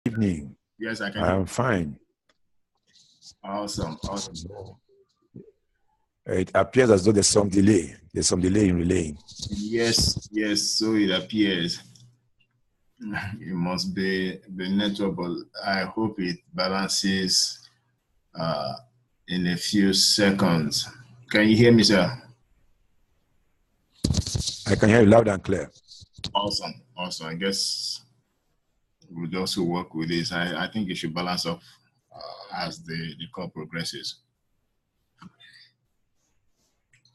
Evening. Yes, I can hear. I'm fine. Awesome. It appears as though there's some delay. There's some delay in relaying. Yes, so it appears. It must be the network, but I hope it balances in a few seconds. Can you hear me, sir? I can hear you loud and clear. Awesome. I guess we'll also work with this. I think it should balance off as the call progresses.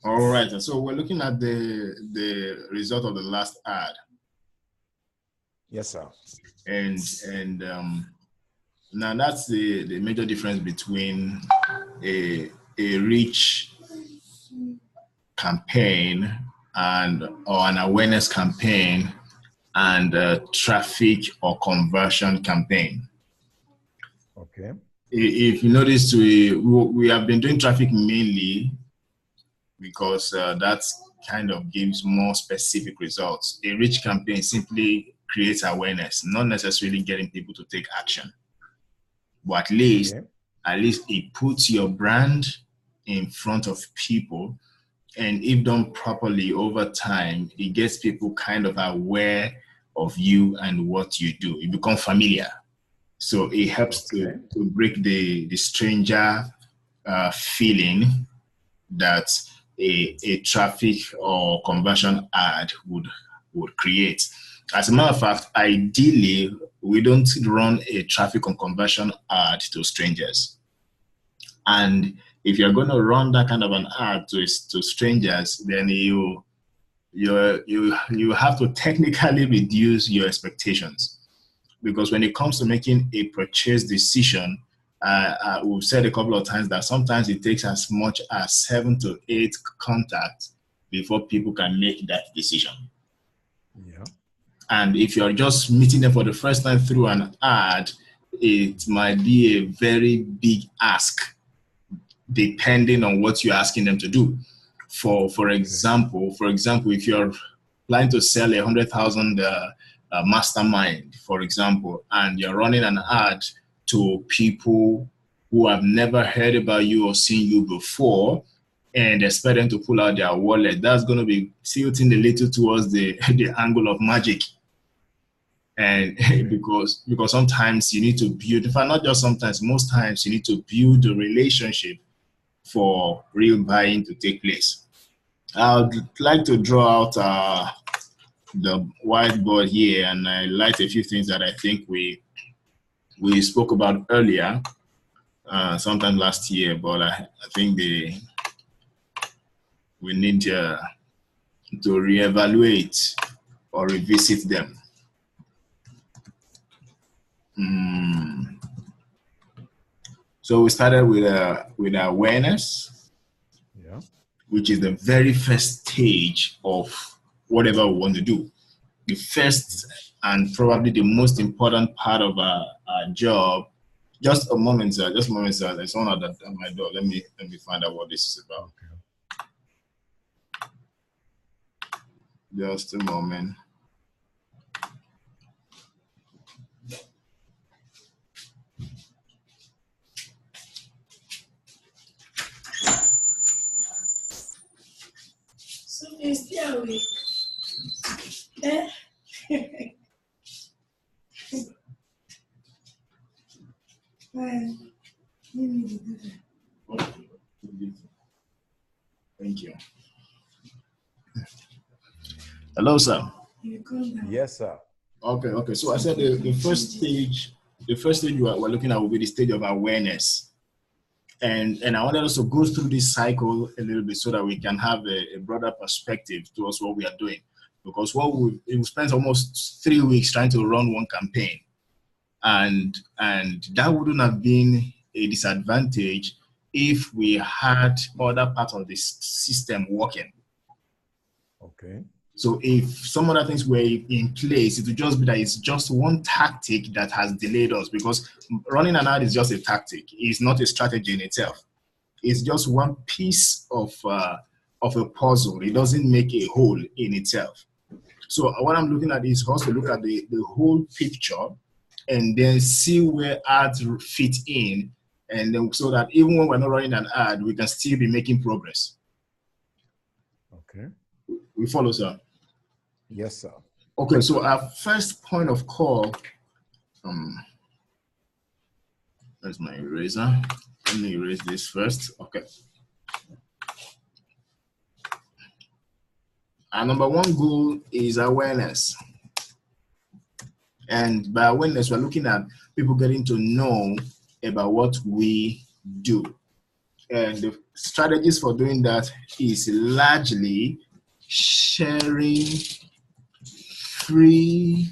All right, so we're looking at the result of the last ad. Yes, sir. And now that's the major difference between a reach campaign or an awareness campaign and a traffic or conversion campaign. Okay. If you notice, we have been doing traffic mainly because that kind of gives more specific results. A reach campaign simply creates awareness, not necessarily getting people to take action, but at least it puts your brand in front of people, and if done properly over time, it gets people kind of aware of you and what you do. You become familiar, so it helps to break the stranger feeling that a traffic or conversion ad would create. As a matter of fact, ideally, we don't run a traffic or conversion ad to strangers. And if you're going to run that kind of an ad to strangers, then you have to technically reduce your expectations. Because when it comes to making a purchase decision, we've said a couple of times that sometimes it takes as much as 7 to 8 contacts before people can make that decision. Yeah. And if you're just meeting them for the first time through an ad, it might be a very big ask, depending on what you're asking them to do. For example, if you're planning to sell 100,000 mastermind, for example, and you're running an ad to people who have never heard about you or seen you before, and expect them to pull out their wallet, that's going to be tilting a little towards the angle of magic. And because sometimes you need to build, in fact, not just sometimes, most times you need to build a relationship for real buying to take place. I'd like to draw out the whiteboard here and highlight a few things that I think we spoke about earlier, sometime last year, but I think we need to reevaluate or revisit them. So we started with awareness, which is the very first stage of whatever we want to do. The first and probably the most important part of our job. Just a moment, sir. There's someone at my door. Let me find out what this is about. Just a moment. Thank you. Hello, sir. Yes, sir. Okay. So I said the first stage we're looking at will be the stage of awareness. And I wanted us to go through this cycle a little bit so that we can have a broader perspective towards what we are doing. Because we spent almost 3 weeks trying to run one campaign. And that wouldn't have been a disadvantage if we had other parts of the system working. Okay. So if some other things were in place, it would just be that it's just one tactic that has delayed us, because running an ad is just a tactic. It's not a strategy in itself. It's just one piece of a puzzle. It doesn't make a whole in itself. So what I'm looking at is also look at the whole picture and then see where ads fit in, and then so that even when we're not running an ad, we can still be making progress. Okay. We follow, sir? Yes, sir. Okay, so our first point of call, there's my eraser. Let me erase this first. Okay. Our number one goal is awareness. And by awareness, we're looking at people getting to know about what we do. And the strategies for doing that is largely sharing free,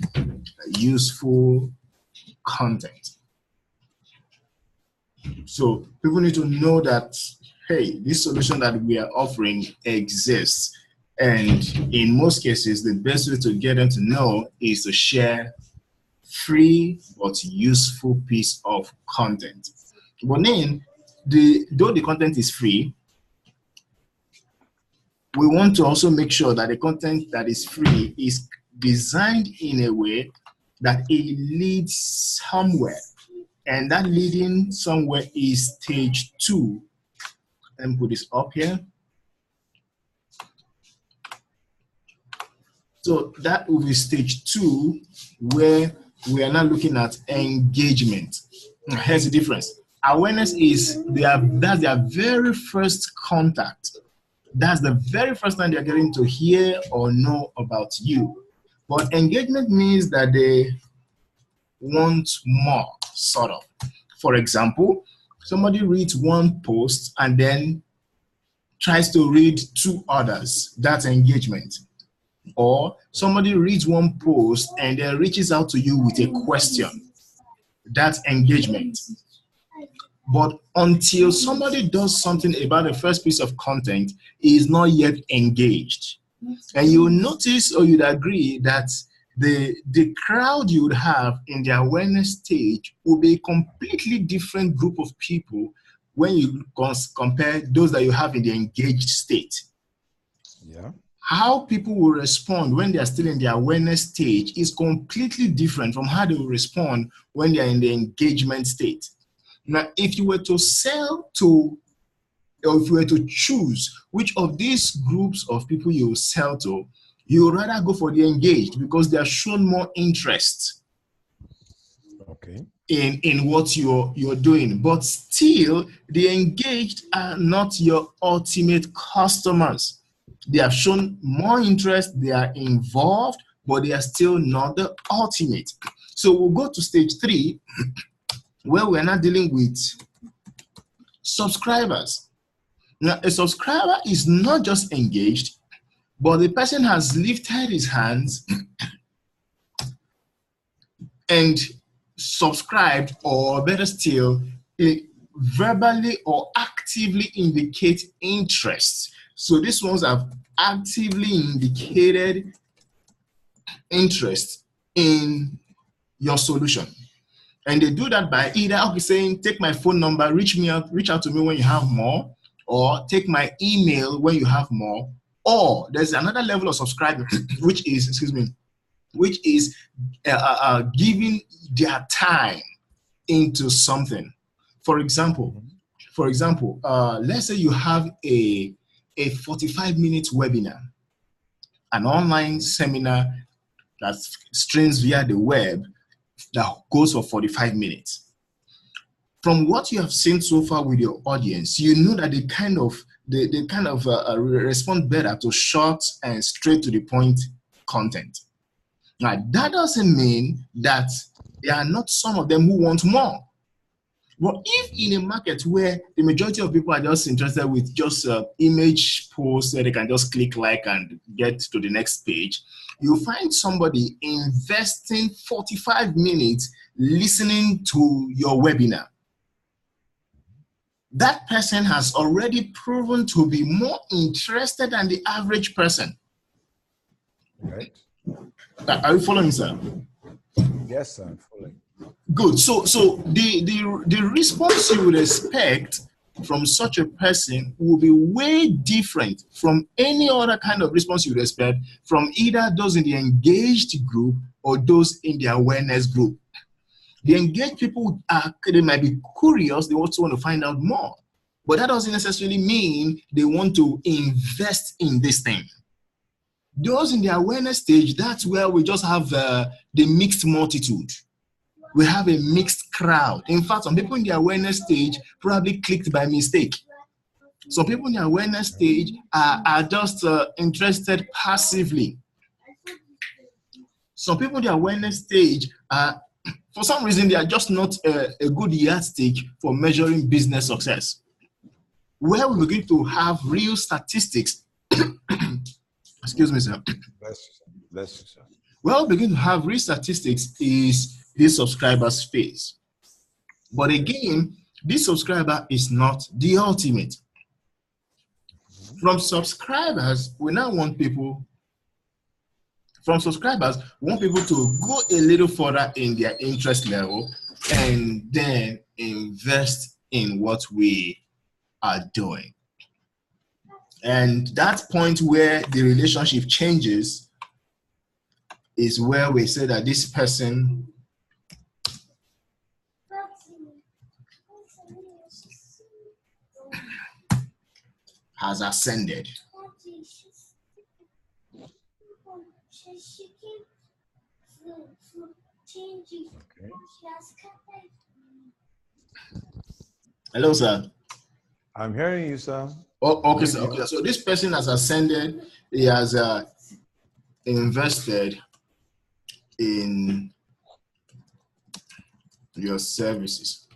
useful content. So people need to know that, hey, this solution that we are offering exists. And in most cases, the best way to get them to know is to share free but useful piece of content. But then, though the content is free, we want to also make sure that the content that is free is designed in a way that it leads somewhere. And that leading somewhere is stage 2. Let me put this up here. So that will be stage 2, where we are now looking at engagement. Here's the difference. Awareness is that's their very first contact. That's the very first time they're getting to hear or know about you. But engagement means that they want more, sort of. For example, somebody reads one post and then tries to read 2 others. That's engagement. Or somebody reads one post and then reaches out to you with a question. That's engagement. But until somebody does something about the first piece of content, he is not yet engaged. And you'll notice, or you'd agree, that the crowd you would have in the awareness stage will be a completely different group of people when you compare those that you have in the engaged state. Yeah. How people will respond when they are still in the awareness stage is completely different from how they will respond when they are in the engagement state. Now, if you were to sell to, or if you were to choose which of these groups of people you will sell to, you would rather go for the engaged because they are shown more interest in what you're doing. But still, the engaged are not your ultimate customers. They have shown more interest, they are involved, but they are still not the ultimate. So we'll go to stage 3, where we're not dealing with subscribers. Now, a subscriber is not just engaged, but the person has lifted his hands and subscribed, or better still, verbally or actively indicate interest. So these ones have actively indicated interest in your solution. And they do that by either saying, take my phone number, reach out to me when you have more, or take my email when you have more. Or there's another level of subscribing, which is giving their time into something. For example, let's say you have a 45-minute webinar, an online seminar that streams via the web that goes for 45 minutes. From what you have seen so far with your audience, you know that they kind of respond better to short and straight to the point content. Now, that doesn't mean that there are not some of them who want more. But if in a market where the majority of people are just interested with just image posts where they can just click like and get to the next page, you find somebody investing 45 minutes listening to your webinar. That person has already proven to be more interested than the average person. Right. Are you following, sir? Yes, sir, I'm following. Good. So the response you would expect from such a person will be way different from any other kind of response you would expect from either those in the engaged group or those in the awareness group. The engaged people they might be curious, they also want to find out more. But that doesn't necessarily mean they want to invest in this thing. Those in the awareness stage, that's where we just have the mixed multitude. We have a mixed crowd. In fact, some people in the awareness stage probably clicked by mistake. Some people in the awareness stage are just interested passively. Some people in the awareness stage for some reason, they are just not a good yardstick for measuring business success. Where we begin to have real statistics, excuse me, sir. Bless you, sir. Where we begin to have real statistics is this subscribers phase. But again, this subscriber is not the ultimate. From subscribers, we now want people. From subscribers, we want people to go a little further in their interest level and then invest in what we are doing. And that point where the relationship changes is where we say that this person has ascended. Okay. Hello, sir. I'm hearing you, sir. Oh, okay, sir. Okay, so this person has ascended. He has invested in your services.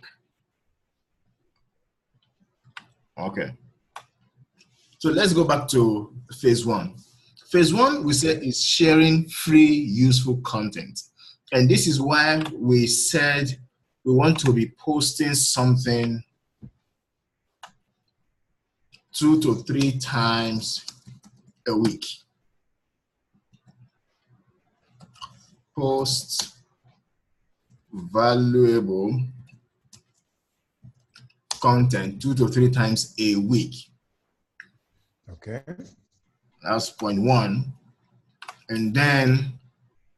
Okay. So let's go back to phase one. Phase one, we said, is sharing free, useful content. And this is why we said we want to be posting something 2 to 3 times a week. Post valuable content 2 to 3 times a week. Okay. That's point 1. And then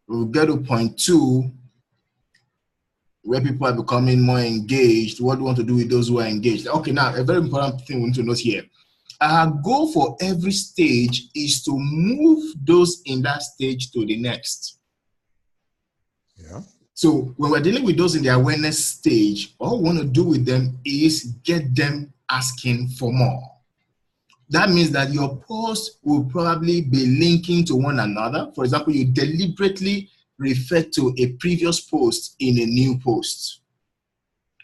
we'll get to point 2, where people are becoming more engaged. What do we want to do with those who are engaged? Okay, now a very important thing we need to note here. Our goal for every stage is to move those in that stage to the next. Yeah. So when we're dealing with those in the awareness stage, all we want to do with them is get them asking for more. That means that your post will probably be linking to one another. For example, you deliberately refer to a previous post in a new post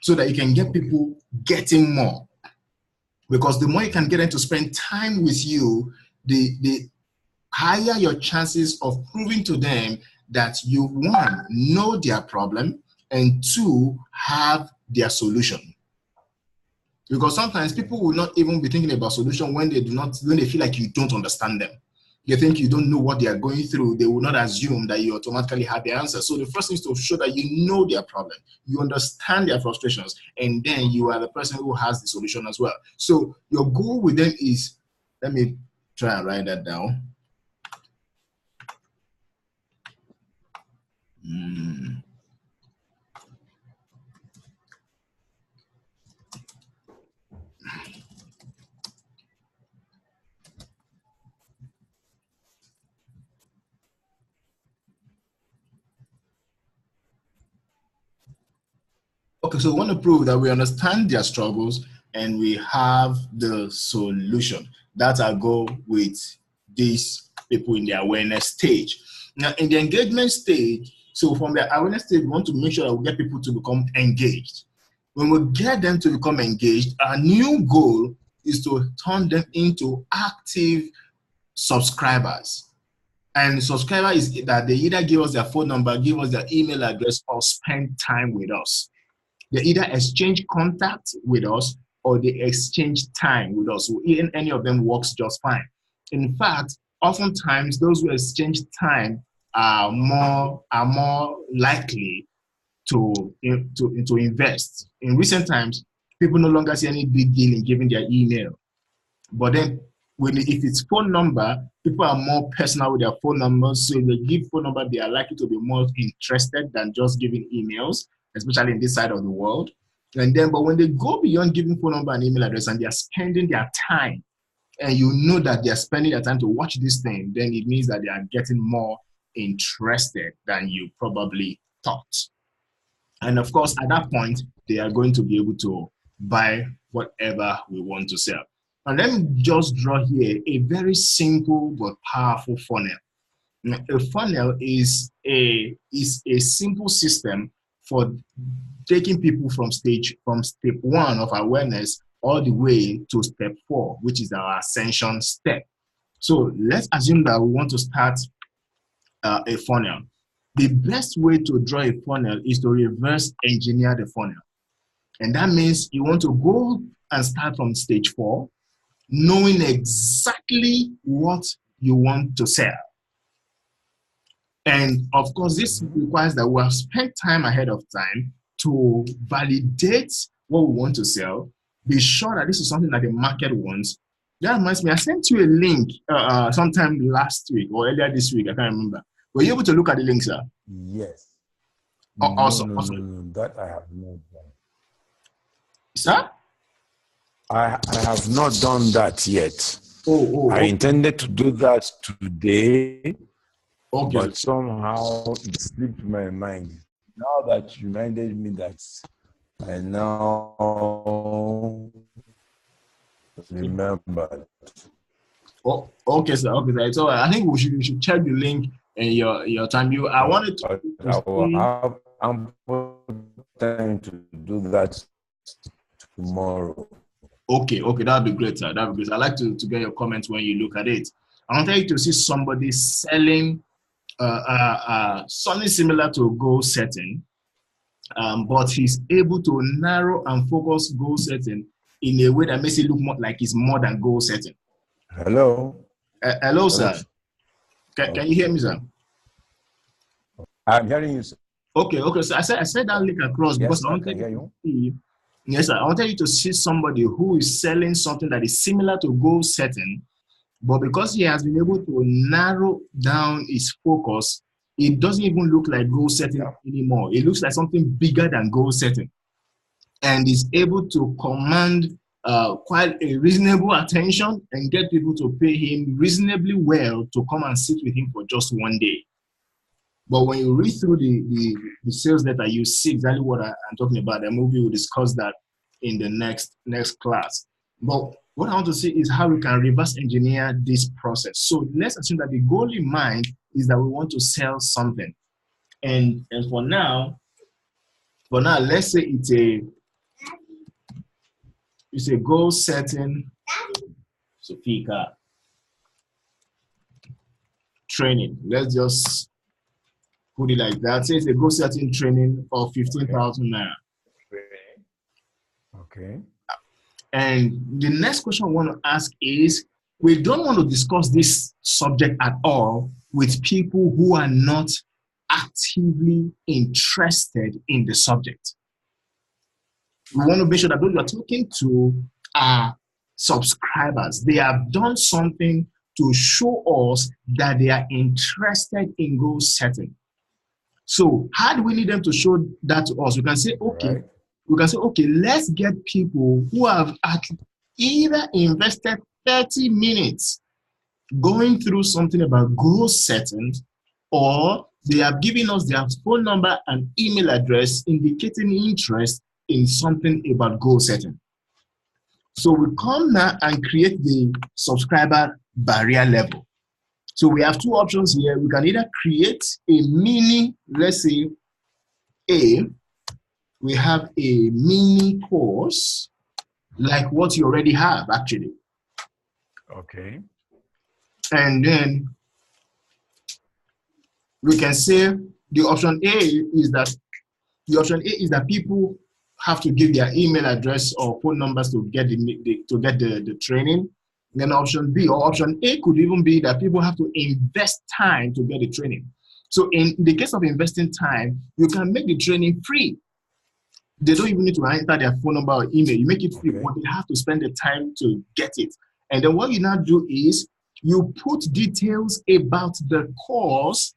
so that you can get people getting more. Because the more you can get them to spend time with you, the higher your chances of proving to them that you, 1, know their problem, and 2, have their solution. Because sometimes people will not even be thinking about solution when they feel like you don't understand them. They think you don't know what they are going through. They will not assume that you automatically have the answer. So the first thing is to show that you know their problem, you understand their frustrations, and then you are the person who has the solution as well. So your goal with them is, let me try and write that down. Okay, so we want to prove that we understand their struggles and we have the solution. That's our goal with these people in the awareness stage. Now, in the engagement stage, so from the awareness stage, we want to make sure that we get people to become engaged. When we get them to become engaged, our new goal is to turn them into active subscribers. And subscriber is that they either give us their phone number, give us their email address, or spend time with us. They either exchange contact with us or they exchange time with us. So any of them works just fine. In fact, oftentimes those who exchange time are more likely to invest. In recent times, people no longer see any big deal in giving their email. But then if it's phone number, people are more personal with their phone numbers. So if they give phone number, they are likely to be more interested than just giving emails. especially in this side of the world. And then, but when they go beyond giving phone number and email address and they are spending their time, and you know that they are spending their time to watch this thing, then it means that they are getting more interested than you probably thought. And of course, at that point, they are going to be able to buy whatever we want to sell. And let me just draw here a very simple but powerful funnel. A funnel is a simple system for taking people from step 1 of awareness all the way to step 4, which is our ascension step. So let's assume that we want to start a funnel. The best way to draw a funnel is to reverse engineer the funnel. And that means you want to go and start from stage 4, knowing exactly what you want to sell. And of course, this requires that we have spent time ahead of time to validate what we want to sell, be sure that this is something that the market wants. That reminds me, I sent you a link sometime last week or earlier this week, I can't remember. Were you able to look at the link, sir? Yes. Also, that I have not done. Sir? I have not done that yet. I Okay. intended to do that today, Okay. but somehow it slipped my mind. Now that you reminded me that I now remember. Oh, okay, sir. Okay, sir. So I think we should check the link in your time. I wanted to I will have ample time to do that tomorrow. Okay, that'd be great, sir. That'd be great. I'd like to get your comments when you look at it. I want you to see somebody selling something similar to goal setting, but he's able to narrow and focus goal setting in a way that makes it look more like it's more than goal setting. Hello? Hello, sir. Can you hear me, sir? I'm hearing you, sir. Okay. So I said that link across because I wanted you to see. Yes, sir. I wanted you to see somebody who is selling something that is similar to goal setting, but because he has been able to narrow down his focus, it doesn't even look like goal setting anymore. It looks like something bigger than goal setting, and is able to command quite a reasonable attention and get people to pay him reasonably well to come and sit with him for just one day. But when you read through the sales letter, you see exactly what I'm talking about. And maybe we'll discuss that in the next class. But what I want to see is how we can reverse engineer this process. So let's assume that the goal in mind is that we want to sell something. And for now, let's say it's a goal setting training. Let's just put it like that. Say it's a goal setting training of 15,000 naira. Okay. And the next question I want to ask is, we don't want to discuss this subject at all with people who are not actively interested in the subject. We want to make sure that those we are talking to are subscribers. They have done something to show us that they are interested in goal setting. So how do we need them to show that to us? We can say, okay, let's get people who have either invested 30 minutes going through something about goal setting, or they have given us their phone number and email address indicating interest in something about goal setting. So we come now and create the subscriber barrier level. So we have two options here. We can either create a mini, let's say we have a mini course like what you already have actually. Okay. And then we can say the option A is that people have to give their email address or phone numbers to get the training. Then option B or option A could even be that people have to invest time to get the training. So in the case of investing time, you can make the training free. They don't even need to enter their phone number or email. You make it free, but they have to spend the time to get it. And then what you now do is you put details about the course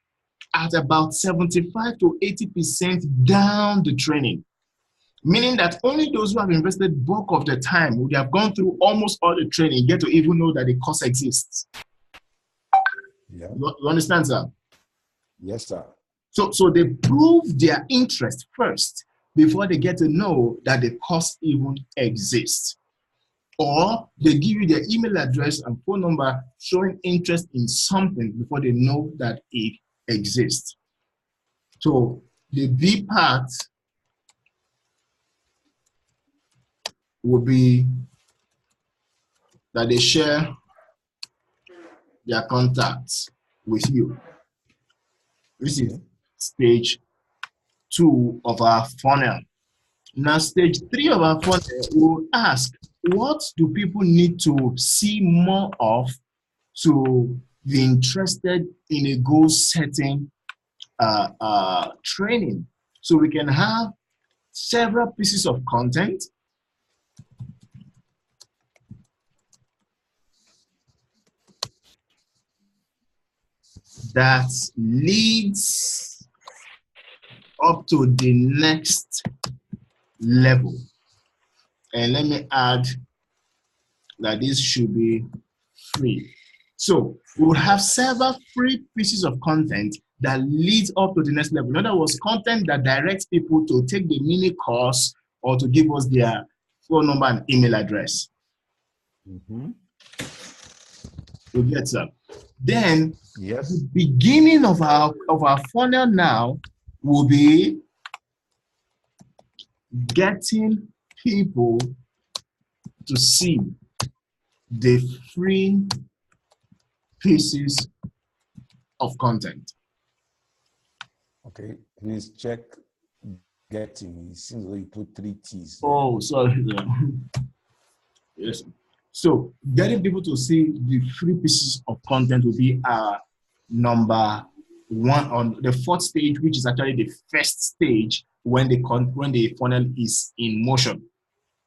at about 75 to 80% down the training. Meaning that only those who have invested bulk of the time, who have gone through almost all the training, get to even know that the course exists. Yeah. You understand, sir? Yes, sir. So they prove their interest first before they get to know that the course even exists. Or they give you their email address and phone number showing interest in something before they know that it exists. So the B part will be that they share their contacts with you. This is stage 2 of our funnel. Now, stage 3 of our funnel will ask, what do people need to see more of to be interested in a goal-setting training? So we can have several pieces of content that leads up to the next level. And let me add that this should be free. So we'll have several free pieces of content that leads up to the next level. In other words, content that directs people to take the mini course or to give us their phone number and email address. Mm-hmm. You get that? Then yes, the beginning of our funnel now will be getting people to see the free pieces of content. Okay, please check getting. It seems like you put 3 T's. Oh, sorry. Yes. So getting people to see the free pieces of content will be our number 1 on the 4th stage, which is actually the first stage when the funnel is in motion.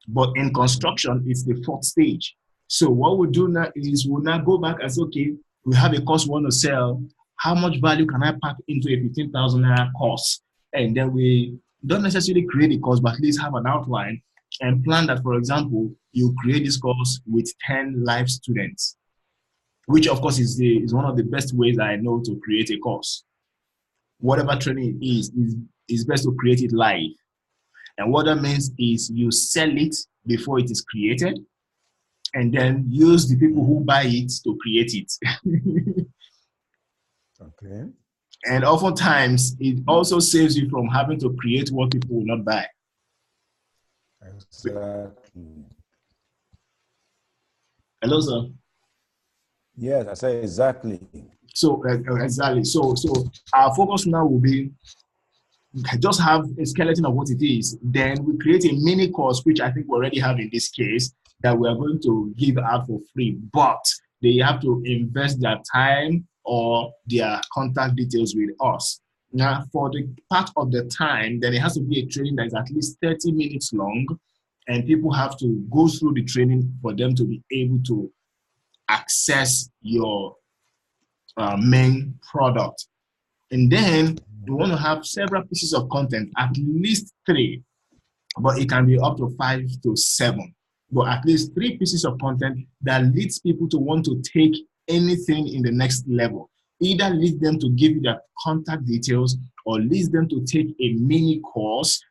But in construction, it's the 4th stage. So what we'll do now is we'll now go back and say, okay, we have a course we want to sell. How much value can I pack into a 15,000 naira course? And then we don't necessarily create a course, but at least have an outline and plan that, for example, you create this course with 10 live students, which of course is one of the best ways I know to create a course. Whatever training is best to create it live. And what that means is you sell it before it is created, and then use the people who buy it to create it. Okay. And oftentimes, it also saves you from having to create what people will not buy. Exactly. Hello, sir. Yes, I say exactly. So exactly. So our focus now will be just have a skeleton of what it is. Then we create a mini course, which I think we already have in this case, that we are going to give out for free. But they have to invest their time or their contact details with us. Now, for the part of the time, then it has to be a training that is at least 30 minutes long, and people have to go through the training for them to be able to access your main product. And then you want to have several pieces of content, at least 3, but it can be up to 5 to 7. But at least 3 pieces of content that leads people to want to take anything in the next level. Either lead them to give you their contact details or leads them to take a mini course,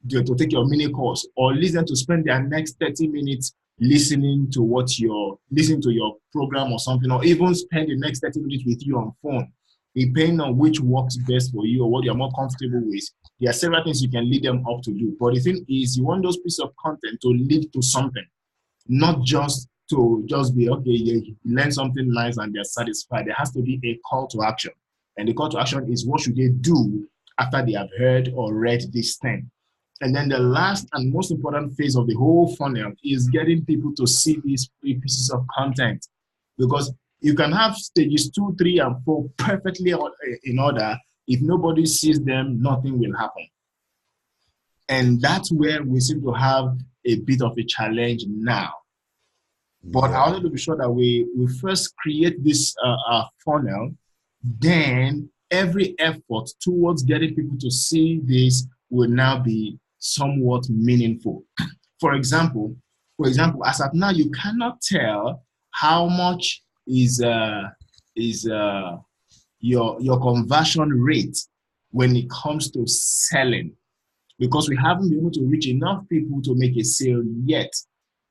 to take your mini course, or leads them to spend their next 30 minutes listening to your program or something, or even spend the next 30 minutes with you on phone, depending on which works best for you or what you're more comfortable with. There are several things you can lead them up to do. But the thing is, you want those pieces of content to lead to something, not just to be, okay, you learn something nice and they're satisfied. There has to be a call to action. And the call to action is, what should they do after they have heard or read this thing? And then the last and most important phase of the whole funnel is getting people to see these 3 pieces of content. Because you can have stages 2, 3, and 4 perfectly in order. If nobody sees them, nothing will happen. And that's where we seem to have a bit of a challenge now. But I wanted to be sure that we first create this funnel, then every effort towards getting people to see this will now be somewhat meaningful. For example, as of now, you cannot tell how much is your conversion rate when it comes to selling, because we haven't been able to reach enough people to make a sale yet.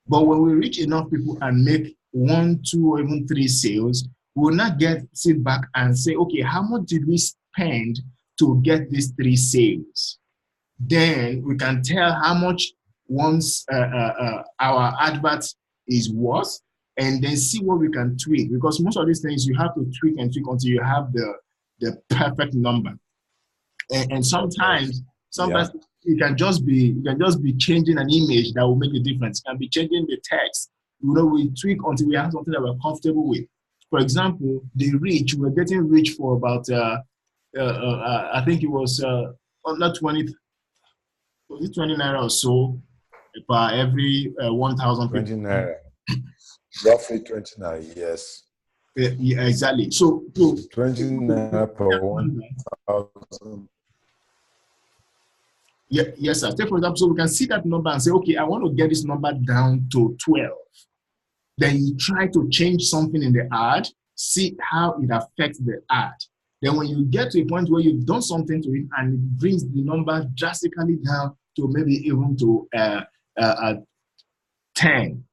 But when we reach enough people and make 1, 2, or even 3 sales, we will not sit back and say, okay, how much did we spend to get these 3 sales? Then we can tell how much once our advert is worth, and then see what we can tweak, because most of these things you have to tweak and tweak until you have the perfect number. And sometimes it can just be changing an image that will make a difference. It can be changing the text. We tweak until we have something that we're comfortable with. For example, the reach, we're getting reach for about I think it was under 20 naira or so per every 1,000 people. 20 naira. Roughly 20 naira, yes. Yeah, exactly. So 20 naira per 1,000. Yeah, yes, sir. Take for example, so we can see that number and say, okay, I want to get this number down to 12. Then you try to change something in the ad, see how it affects the ad. Then when you get to a point where you've done something to it and it brings the number drastically down to maybe even to 10,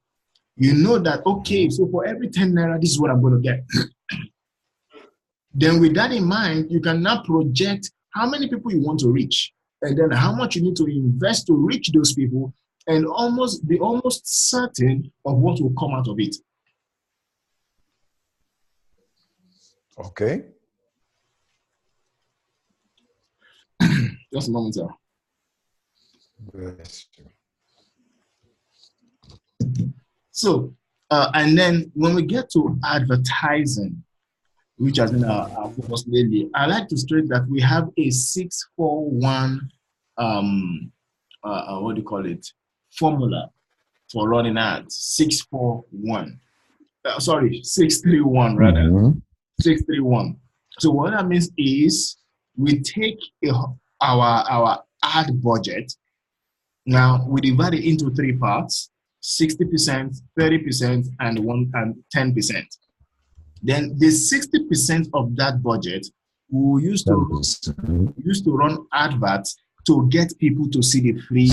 you know that, okay, so for every 10 naira, this is what I'm going to get. Then with that in mind, you can now project how many people you want to reach, and then how much you need to invest to reach those people, and be almost certain of what will come out of it. Okay. Just a moment, sir. Bless you. So, and then when we get to advertising, which has been our focus lately, I like to stress that we have a 641, what do you call it, formula for running ads. 641. 631 rather. Mm-hmm. 631. So what that means is we take our ad budget. Now we divide it into 3 parts: 60%, 30%, and 10%. Then the 60% of that budget we used to run adverts to get people to see the free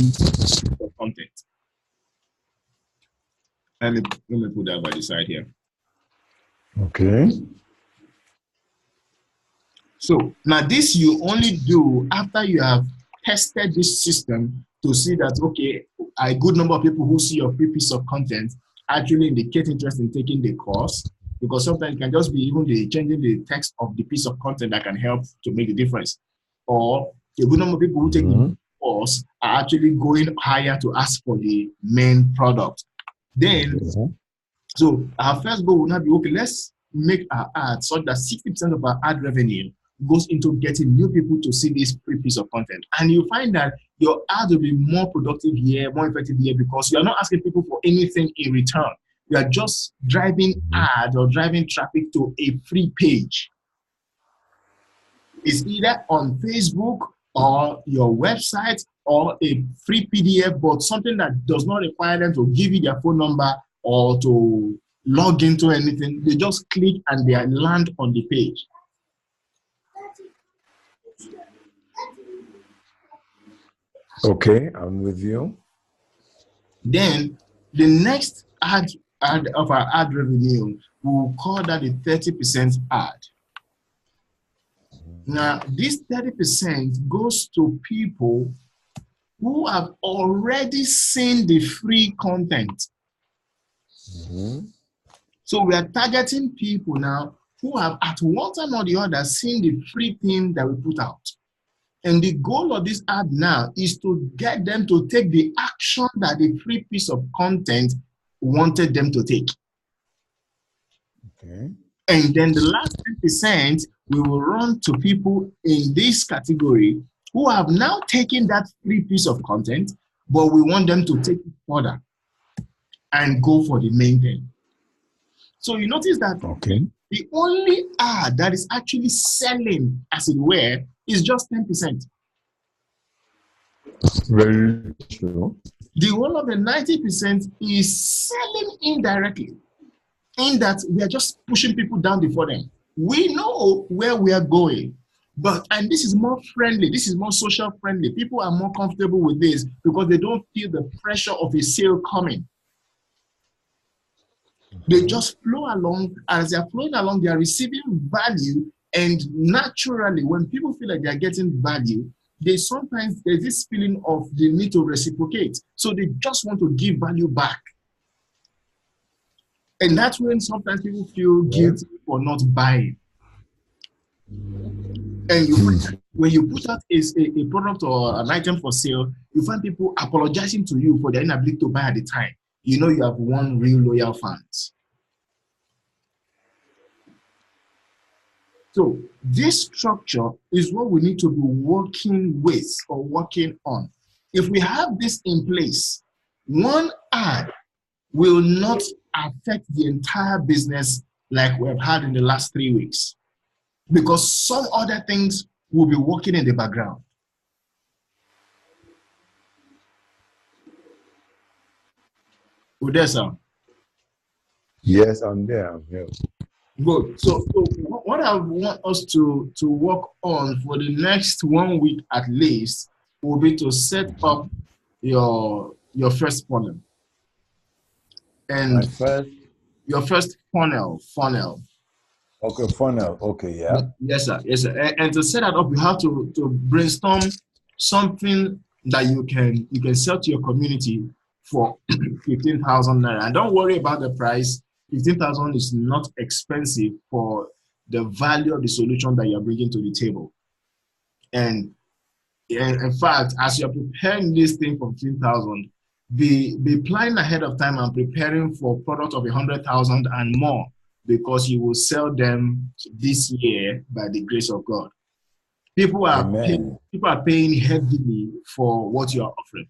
content. Let me put that by the side here. Okay. So now this you only do after you have tested this system to see that, okay, a good number of people who see your free piece of content actually indicate interest in taking the course, because sometimes it can just be even changing the text of the piece of content that can help to make the difference. Or a good number of people who take the course are actually going higher to ask for the main product. Then, so our first goal will not be, okay, let's make our ads such that 60% of our ad revenue goes into getting new people to see this free piece of content. And you find that your ad will be more productive here, more effective here, because you are not asking people for anything in return. You are just driving ads or driving traffic to a free page. It's either on Facebook or your website or a free PDF, but something that does not require them to give you their phone number or to log into anything. They just click and they land on the page. Okay, I'm with you. Then the next ad of our ad revenue, we'll call that the 30% ad. Now, this 30% goes to people who have already seen the free content. So we are targeting people now who have at one time or the other seen the free thing that we put out. And the goal of this ad now is to get them to take the action that the free piece of content wanted them to take. Okay. And then the last 10%, we will run to people in this category who have now taken that free piece of content, but we want them to take it further and go for the main thing. So you notice that The only ad that is actually selling, as it were, is just 10%. Very true. The whole of the 90% is selling indirectly, in that we are just pushing people down before them. We know where we are going, and this is more friendly, this is more social friendly. People are more comfortable with this because they don't feel the pressure of a sale coming. They just flow along. As they are flowing along, they are receiving value, and naturally, when people feel like they are getting value, there's this feeling of the need to reciprocate. So they just want to give value back. And that's when sometimes people feel guilty for not buying. And when you put out a product or an item for sale, you find people apologizing to you for their inability to buy at the time. You know you have one real loyal fans. So this structure is what we need to be working with or working on. If we have this in place, one ad will not affect the entire business like we have had in the last 3 weeks, because some other things will be working in the background. Odessa. Yes, I'm there. I'm here. Good. So what I want us to work on for the next 1 week at least will be to set up your first funnel. And your first funnel. Okay, funnel. Okay, yeah. Yes, sir. Yes, sir. And to set that up, you have to brainstorm something that you can sell to your community for 15,000 naira. And don't worry about the price. 15,000 is not expensive for the value of the solution that you're bringing to the table. And in fact, as you're preparing this thing for 15,000, be planning ahead of time and preparing for products of 100,000 and more, because you will sell them this year by the grace of God. People are paying heavily for what you are offering.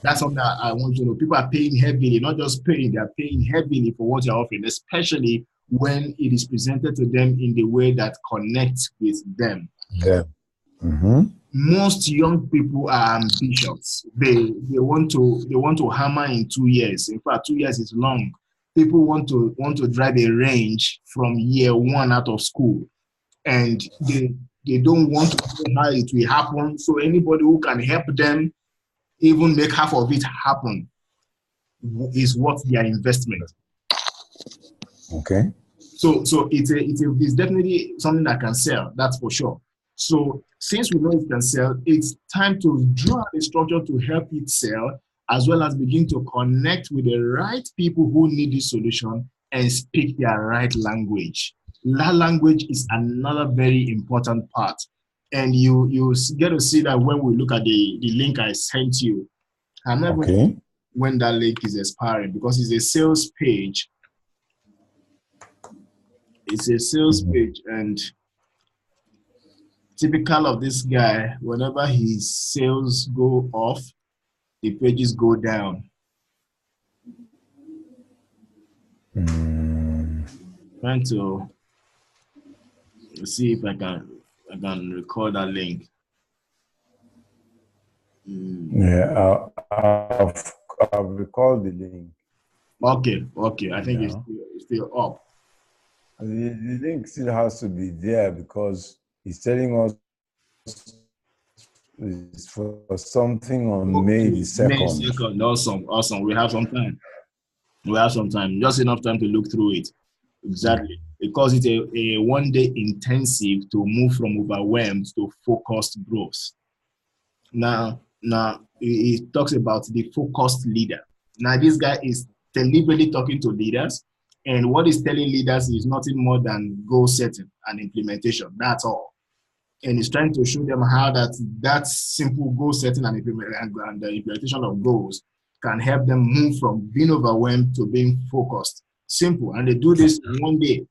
That's something that I want you to know. People are paying heavily, not just paying, they are paying heavily for what you're offering, especially when it is presented to them in the way that connects with them. Yeah. Mm-hmm. Most young people are ambitious. They want to hammer in 2 years. In fact, 2 years is long. People want to drive a range from year 1 out of school, and they don't want to know how it will happen. So anybody who can help them even make half of it happen is worth their investment. Okay. So it's definitely something that can sell. That's for sure. So since we know it can sell, it's time to draw a structure to help it sell, as well as begin to connect with the right people who need this solution and speak their right language. That language is another very important part. And you get to see that when we look at the link I sent you. I'm not going to when that link is expiring, because it's a sales page. It's a sales page, and typical of this guy, whenever his sales go off, the pages go down. Trying to see if I can record that link. Yeah, I'll record the link. Okay. I think it's still up. The link still has to be there because it's telling us it's for something on May the 2nd. May 2nd. Awesome. We have some time. Just enough time to look through it. Exactly. Because it's a 1 day intensive to move from overwhelmed to focused growth. Now it talks about the focused leader. Now this guy is deliberately talking to leaders, and what he's telling leaders is nothing more than goal setting and implementation. That's all. And he's trying to show them how that simple goal setting and the implementation of goals can help them move from being overwhelmed to being focused. Simple. And they do this in 1 day.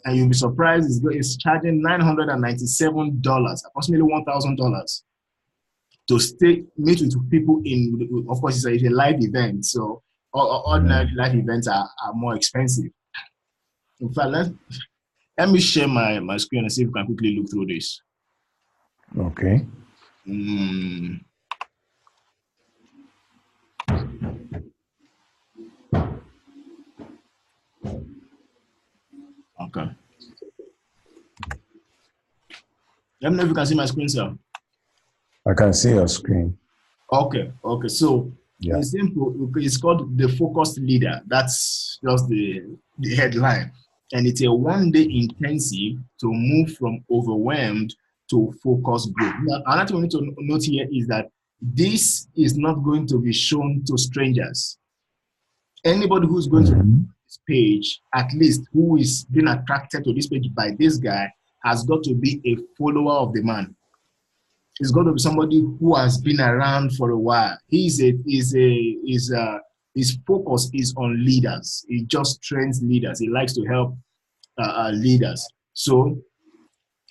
And you'll be surprised, it's charging $997, approximately $1,000, to meet with people in, of course, it's a live event. So ordinary live events are more expensive. In fact, let me share my screen and see if we can quickly look through this. Okay. Okay. Let me know if you can see my screen, sir. I can see your screen. Okay. So it's simple. It's called the focused leader. That's just the headline. And it's a one-day intensive to move from overwhelmed to focused growth. Now, another thing we need to note here is that this is not going to be shown to strangers. Anybody who's going to this page, at least who is being attracted to this page by this guy, has got to be a follower of the man. It's got to be somebody who has been around for a while. His focus is on leaders. He just trains leaders. He likes to help leaders. So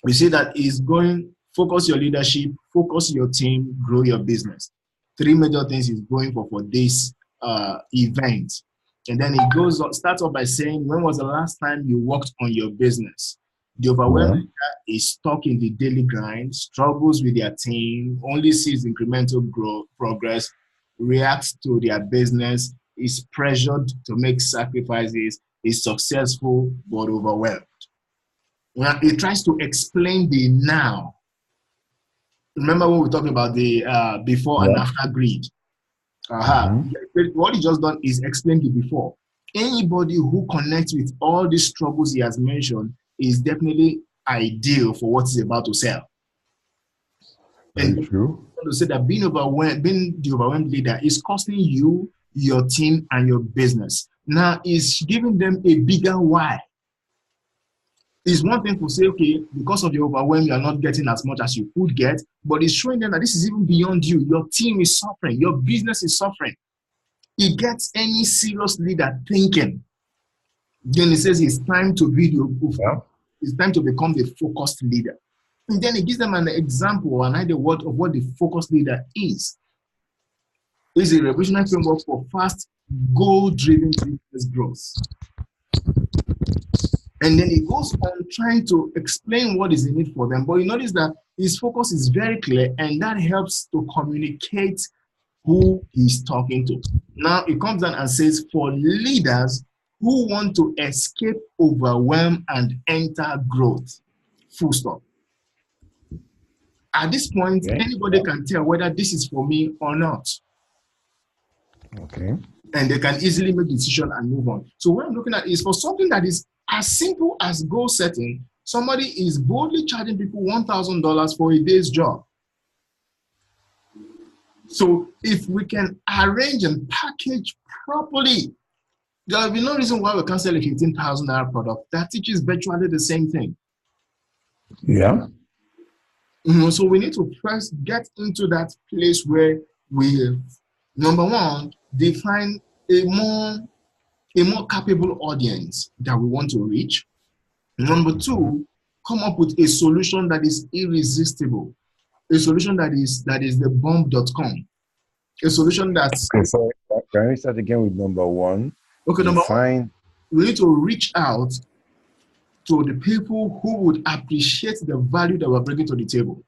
we see that he's going, focus your leadership, focus your team, grow your business. 3 major things he's going for this event. And then he goes on, starts off by saying, when was the last time you worked on your business? The overwhelmed leader is stuck in the daily grind, struggles with their team, only sees incremental progress, reacts to their business, is pressured to make sacrifices, is successful but overwhelmed. Now, he tries to explain the now. Remember when we were talking about the before and after greed? What he just done is explain the before. Anybody who connects with all these troubles he has mentioned is definitely ideal for what he's about to sell. And true. I want to say that being the overwhelmed leader is costing you, your team, and your business. Now, it's giving them a bigger why. It's one thing to say, okay, because of the overwhelm, you are not getting as much as you could get, but it's showing them that this is even beyond you. Your team is suffering. Your business is suffering. It gets any serious leader thinking. Then it says it's time to be it's time to become the focused leader. And then it gives them an example, an idea of what the focused leader is. It's a revolutionary framework for fast, goal-driven business growth. And then he goes on trying to explain what is in it for them. But you notice that his focus is very clear, and that helps to communicate who he's talking to. Now, he comes down and says, for leaders who want to escape overwhelm and enter growth, full stop. At this point, anybody can tell whether this is for me or not. Okay. And they can easily make a decision and move on. So what I'm looking at is for something that is as simple as goal setting, somebody is boldly charging people $1,000 for a day's job. So if we can arrange and package properly, there will be no reason why we can't sell a $15,000 product that teaches virtually the same thing. Yeah. So we need to first get into that place where we, number one, define a more capable audience that we want to reach. Number two, come up with a solution that is irresistible. A solution that is the bomb.com. A solution that's... Okay, so can we start again with number one? Okay, number one, we need to reach out to the people who would appreciate the value that we're bringing to the table.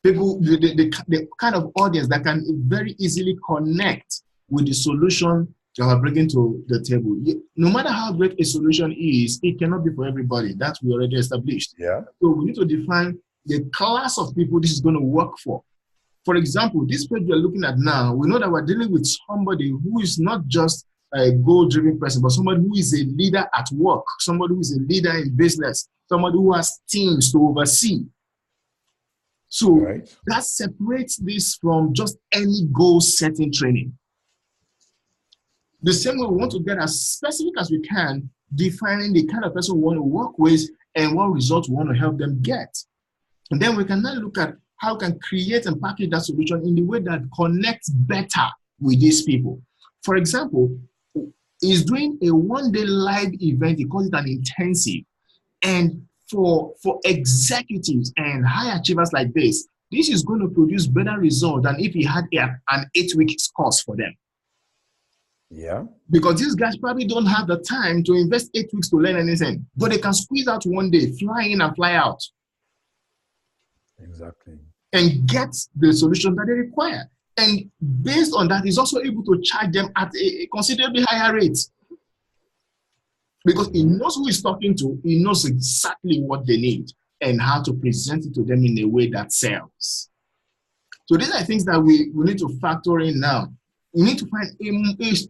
People, the kind of audience that can very easily connect with the solution that we're bringing to the table. No matter how great a solution is, it cannot be for everybody. That we already established. Yeah. So we need to define the class of people this is going to work for. For example, this page we're looking at now, we know that we're dealing with somebody who is not just a goal-driven person, but somebody who is a leader at work, somebody who is a leader in business, somebody who has teams to oversee. So that separates this from just any goal-setting training. The same way we want to get as specific as we can, defining the kind of person we want to work with and what results we want to help them get. And then we can now look at how we can create and package that solution in the way that connects better with these people. For example, he's doing a one-day live event. He calls it an intensive. And for executives and high achievers like this is going to produce better results than if he had an 8-week course for them. Yeah. Because these guys probably don't have the time to invest 8 weeks to learn anything, but they can squeeze out one day, fly in and fly out. Exactly. And get the solution that they require. And based on that, he's also able to charge them at a considerably higher rate. Because he knows who he's talking to, he knows exactly what they need and how to present it to them in a way that sells. So these are things that we need to factor in now. We need to find a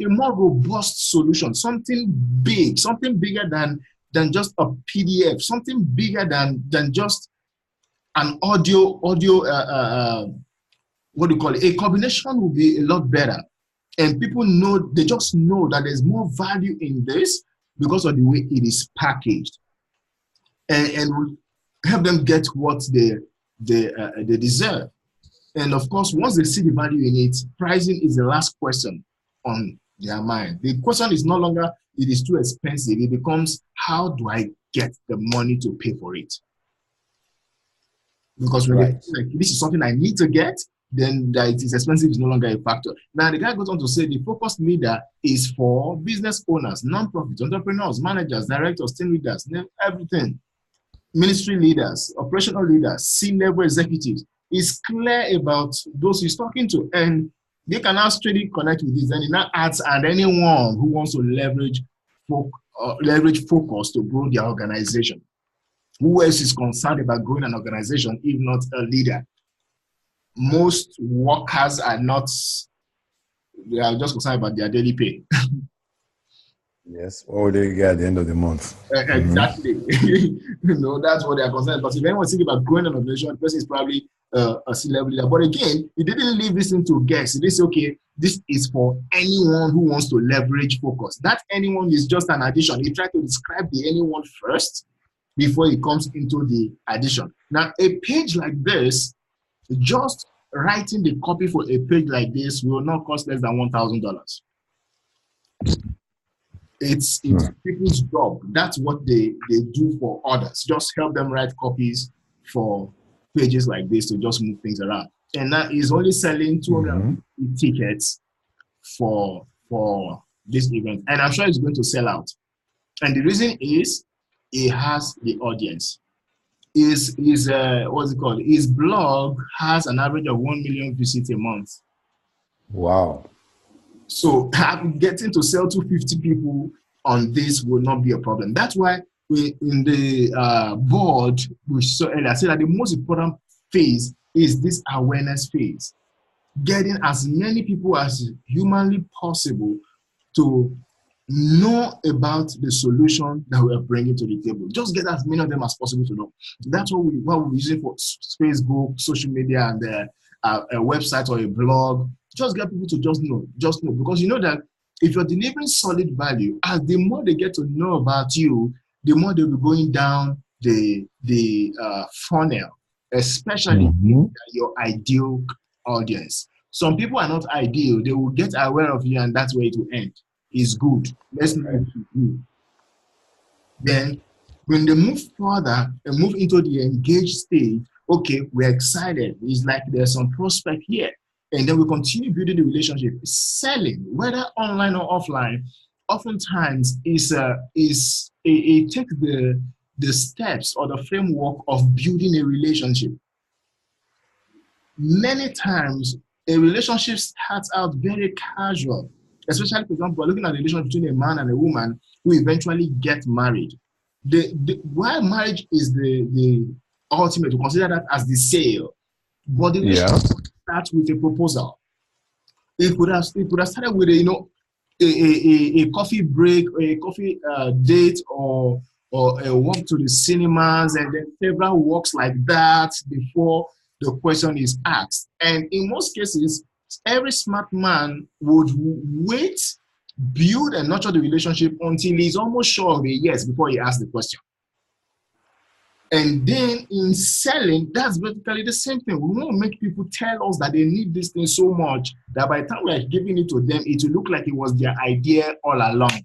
more robust solution, something big, something bigger than just a PDF, something bigger than just an audio, what do you call it? A combination will be a lot better. And people know, they just know that there's more value in this because of the way it is packaged. And will help them get what they deserve. And of course, once they see the value in it, pricing is the last question on their mind. The question is no longer, it is too expensive. It becomes, how do I get the money to pay for it? Because when they feel like this is something I need to get, then that it is expensive is no longer a factor. Now, the guy goes on to say the focus leader is for business owners, non-profits, entrepreneurs, managers, directors, team leaders, everything. Ministry leaders, operational leaders, C-level executives. Is clear about those he's talking to, and they can now straight connect with this. And it now adds, and anyone who wants to leverage focus to grow their organization. Who else is concerned about growing an organization if not a leader? Most workers are not, they are just concerned about their daily pay. Yes, what will they get at the end of the month? Exactly. That's what they are concerned about. If anyone's thinking about growing an organization, the person is probably a C-level leader. But again, he didn't leave this into guess. He didn't say, okay, this is for anyone who wants to leverage focus. That anyone is just an addition. He tried to describe the anyone first before he comes into the addition. Now, a page like this, just writing the copy for a page like this will not cost less than $1,000. It's people's job. That's what they do for others. Just help them write copies for pages like this to just move things around. And that is only selling 200 tickets for this event. And I'm sure it's going to sell out. And the reason is it has the audience. What's it called? His blog has an average of 1 million visits a month. Wow. So getting to sell to 50 people on this will not be a problem. That's why we in the board, we saw earlier, I said that the most important phase is this awareness phase. Getting as many people as humanly possible to know about the solution that we are bringing to the table. Just get as many of them as possible to know. That's what we're using for Facebook, social media, and a website or a blog. Just get people to just know, because you know that if you're delivering solid value, as the more they get to know about you, the more they'll be going down the funnel, especially your ideal audience. Some people are not ideal; they will get aware of you, and that's where it will end. It's good. Let's move to you. Then, when they move further and move into the engaged stage, okay, we're excited. It's like there's some prospect here. And then we continue building the relationship. Selling, whether online or offline, oftentimes it takes the steps or the framework of building a relationship. Many times, a relationship starts out very casual, especially, for example, we're looking at the relationship between a man and a woman who eventually get married. While marriage is the ultimate, to consider that as the sale, but the relationship starts with a proposal. It could have started with a coffee break, or a coffee date, or a walk to the cinemas, and then several walks like that before the question is asked. And in most cases, every smart man would wait, build and nurture the relationship until he's almost sure of a yes before he asks the question. And then in selling, that's basically the same thing. We want to make people tell us that they need this thing so much that by the time we're giving it to them, it will look like it was their idea all along.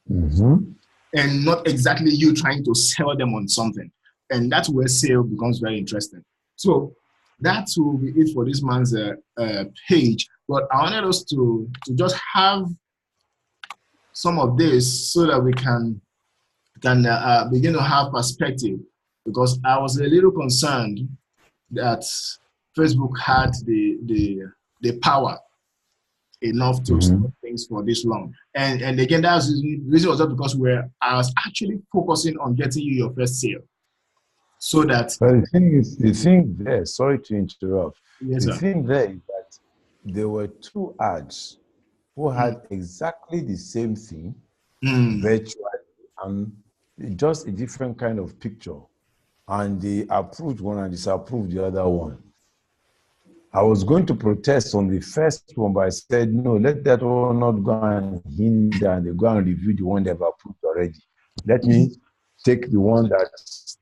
And not exactly you trying to sell them on something. And that's where sale becomes very interesting. So that will be it for this man's page. But I wanted us to just have some of this so that we can begin to have perspective, because I was a little concerned that Facebook had the power enough to stop things for this long. And again, that's the reason was not because I was actually focusing on getting you your first sale. So that But the thing there, sorry to interrupt. Yes, the sir. thing there is that there were two ads who had exactly the same thing virtually and just a different kind of picture. And they approved one and disapproved the other one. I was going to protest on the first one, but I said, no, let that one not go and hinder, and they go and review the one they've approved already. Let me take the one that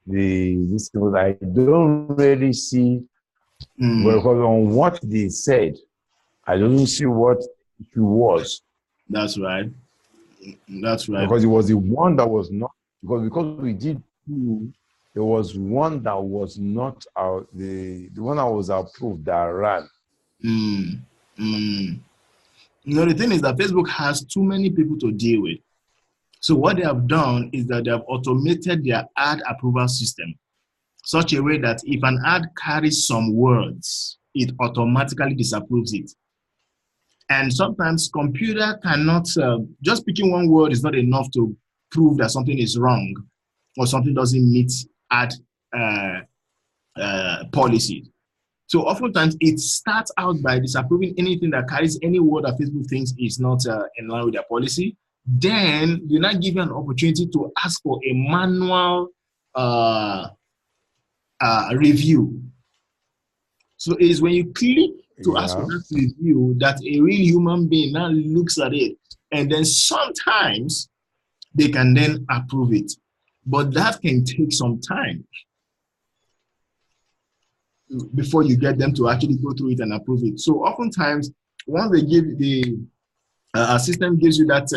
this was. I don't really see, because on what they said, I don't see what it was. That's right. That's right. Because it was the one that was not, because we did two, there was one that was not the one that was approved that ran. You know, the thing is that Facebook has too many people to deal with. So what they have done is that they have automated their ad approval system such a way that if an ad carries some words, it automatically disapproves it. And sometimes computer cannot, just picking one word is not enough to prove that something is wrong or something doesn't meet ad policy. So oftentimes it starts out by disapproving anything that carries any word that Facebook thinks is not in line with their policy. Then you now give you an opportunity to ask for a manual review. So it is when you click to ask for that review that a real human being now looks at it, and then sometimes they can then approve it. But that can take some time before you get them to actually go through it and approve it. So oftentimes, once they give the system gives you that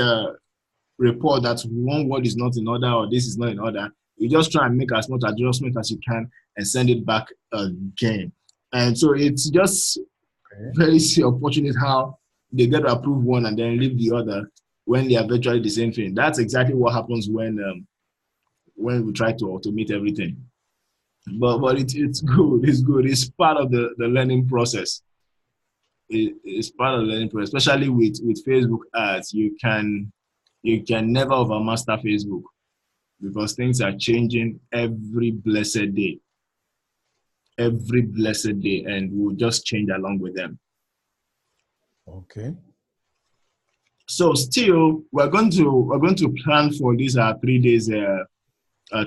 report that one word is not in order or this is not in order, you just try and make as much adjustment as you can and send it back again. And so it's just very unfortunate how they get to approve one and then leave the other when they are virtually the same thing. That's exactly what happens when we try to automate everything. But it's good. It's good. It's part of the learning process. It's part of the learning process, especially with Facebook ads. You can never overmaster Facebook because things are changing every blessed day. Every blessed day, and we'll just change along with them. Okay. So still, we're going to plan for this 3 days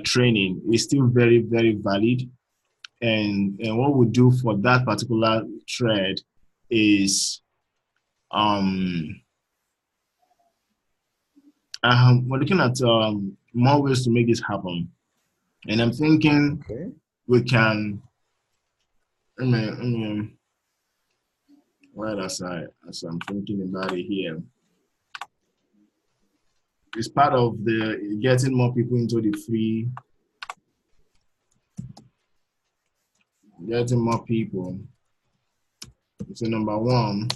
training. It's still very, very valid. And what we'll do for that particular thread is we're looking at more ways to make this happen. And I'm thinking we can right as I'm thinking about it here. It's part of the getting more people into the free, getting more people. So number one,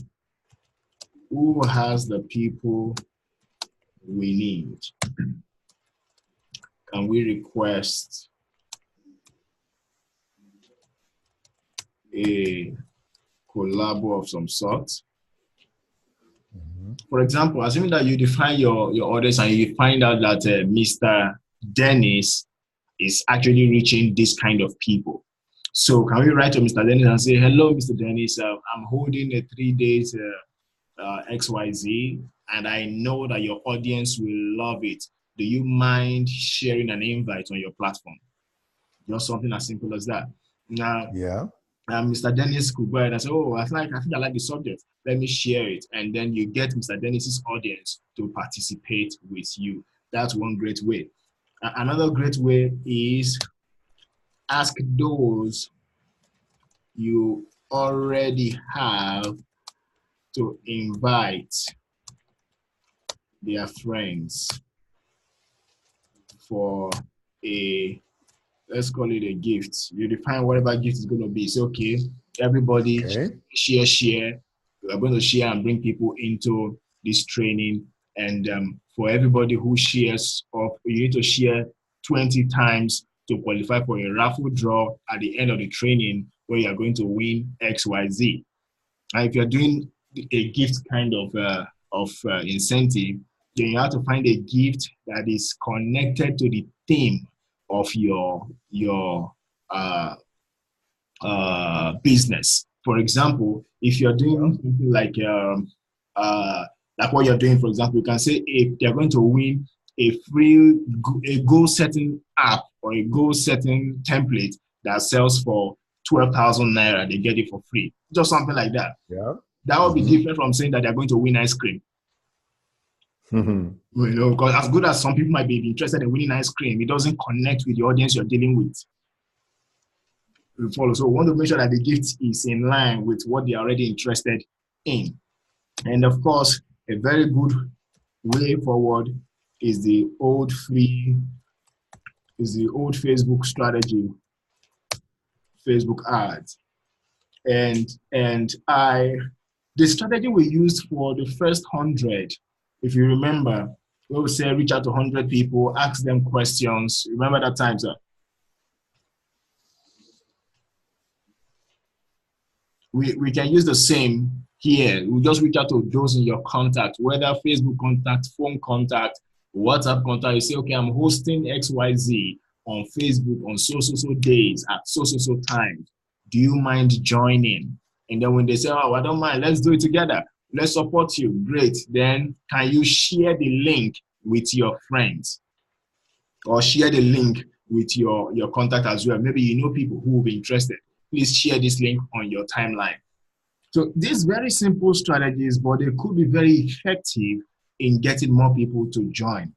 who has the people we need? Can we request a collabo of some sort? For example, assuming that you define your audience and you find out that Mr. Dennis is actually reaching this kind of people. So can we write to Mr. Dennis and say, hello, Mr. Dennis, I'm holding a 3 days XYZ, and I know that your audience will love it. Do you mind sharing an invite on your platform? Just something as simple as that. Now, Mr. Dennis could go ahead and say, oh, I think I like the subject. Let me share it. And then you get Mr. Dennis's audience to participate with you. That's one great way. Another great way is ask those you already have to invite their friends for a, let's call it a gift. You define whatever gift is going to be. Say, okay, everybody share. We're going to share and bring people into this training. And for everybody who shares, or you need to share 20 times to qualify for a raffle draw at the end of the training where you are going to win XYZ. And if you're doing a gift kind of incentive, then you have to find a gift that is connected to the theme of your business. For example, if you're doing something like what you're doing, for example, you can say if they're going to win a free goal setting app or a goal setting template that sells for 12,000 naira, they get it for free. Just something like that. Yeah. That would be different from saying that they're going to win ice cream. You know, because as good as some people might be interested in winning ice cream, it doesn't connect with the audience you're dealing with. You follow. So we want to make sure that the gift is in line with what they're already interested in. And of course, a very good way forward is the old Facebook strategy, Facebook ads. And the strategy we used for the first 100, if you remember, we would say reach out to 100 people, ask them questions. Remember that time, sir? We can use the same here. We just reach out to those in your contact, whether Facebook contact, phone contact, WhatsApp contact. You say, okay, I'm hosting XYZ on Facebook on so days at so times. Do you mind joining? And then when they say, oh, I don't mind, let's do it together. Let's support you. Great. Then can you share the link with your friends? Or share the link with your contact as well. Maybe you know people who will be interested. Please share this link on your timeline. So these very simple strategies, but they could be very effective in getting more people to join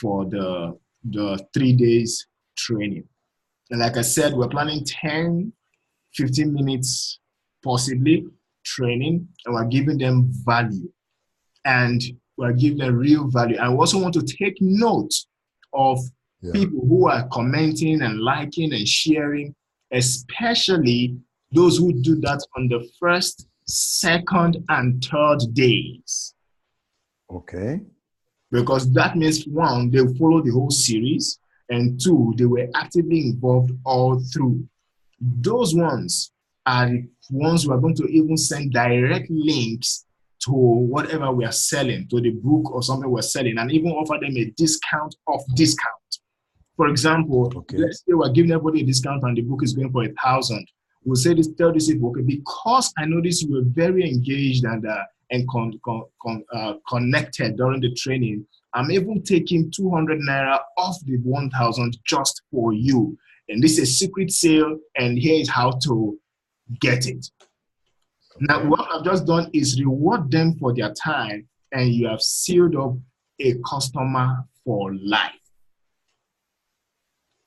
for the 3 days training. And like I said, we're planning 10, 15 minutes possibly training, and we're giving them value. And we're giving them real value. I also want to take note of people who are commenting and liking and sharing, especially those who do that on the first, second, and third days. Okay. Because that means, one, they follow the whole series, and two, they were actively involved all through. Those ones are the ones we are going to even send direct links to whatever we are selling, to the book or something we're selling, and even offer them a discount off discount. For example, let's say we're giving everybody a discount and the book is going for 1,000. We'll say this, tell this people, okay, because I noticed you were very engaged and connected during the training, I'm even taking 200 naira off the 1,000 just for you. And this is a secret sale, and here is how to get it. Now, what I've just done is reward them for their time, and you have sealed up a customer for life.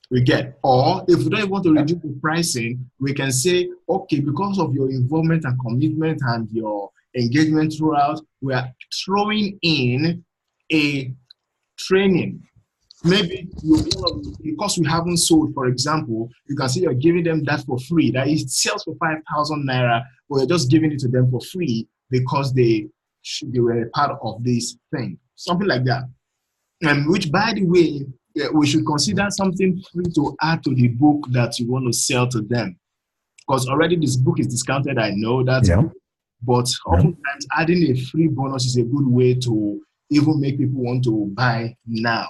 We get, or if we don't even want to reduce the pricing, we can say, okay, because of your involvement and commitment and your engagement throughout, we are throwing in a training. Maybe because we haven't sold, for example, you can say you're giving them that for free. That it sells for 5,000 naira, but you're just giving it to them for free because they were a part of this thing. Something like that. And which, by the way, we should consider something free to add to the book that you want to sell to them. Because already this book is discounted, I know that. Yeah. But oftentimes adding a free bonus is a good way to even make people want to buy now.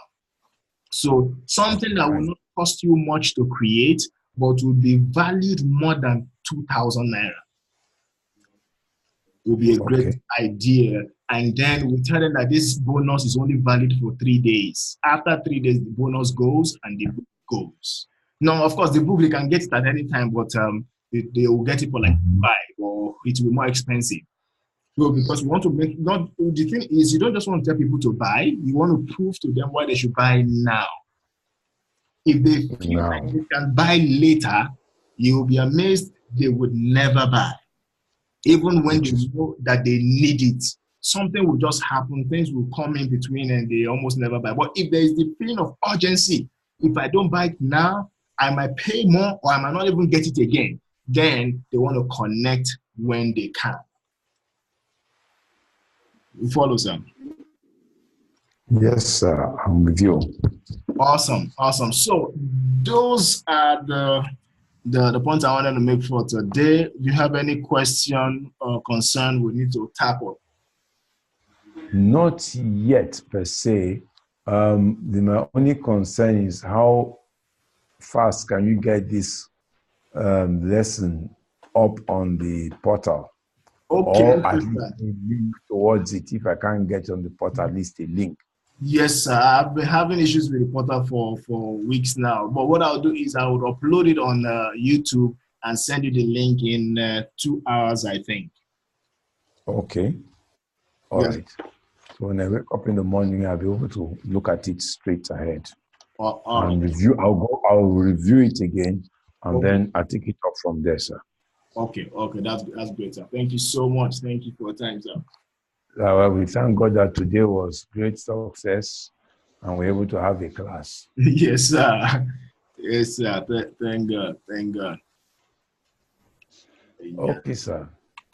So something that will not cost you much to create, but will be valued more than 2,000 naira. Will be a great idea. And then we tell them that this bonus is only valid for 3 days. After 3 days, the bonus goes and the book goes. Now, of course, the book, they can get it at any time, but they will get it for like 5, or it will be more expensive. So because we want to make, not the thing is, you don't just want to tell people to buy, you want to prove to them why they should buy now. If they feel like they can buy later, you will be amazed they would never buy. Even when they know that they need it, something will just happen, things will come in between and they almost never buy. But if there is the feeling of urgency, if I don't buy it now, I might pay more or I might not even get it again, then they want to connect when they can. You follow, Sam? Yes, sir. I'm with you. Awesome, awesome. So those are the points I wanted to make for today. Do you have any question or concern we need to tackle? Not yet per se. My only concern is how fast can you get this lesson up on the portal? Okay, Or at least a link towards it. If I can't get on the portal, at least a link. Yes, sir. I've been having issues with the portal for weeks now. But what I'll do is I would upload it on YouTube and send you the link in 2 hours, I think. Okay. All Yes. right. So when I wake up in the morning, I'll be able to look at it straight ahead All review. I'll review it again, and Okay. then I'll take it up from there, sir. Okay, that's great, sir. Thank you so much. Thank you for your time, sir. We thank God that today was great success, and we're able to have a class. Yes, sir. Yes, sir. Thank God. Thank God. Okay, sir.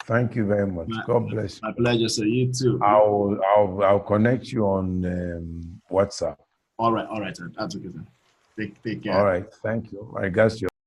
Thank you very much. God bless you. My pleasure, sir. You too. I'll connect you on WhatsApp. All right, sir. That's okay, sir. Take care. All right. Thank you. I guess you.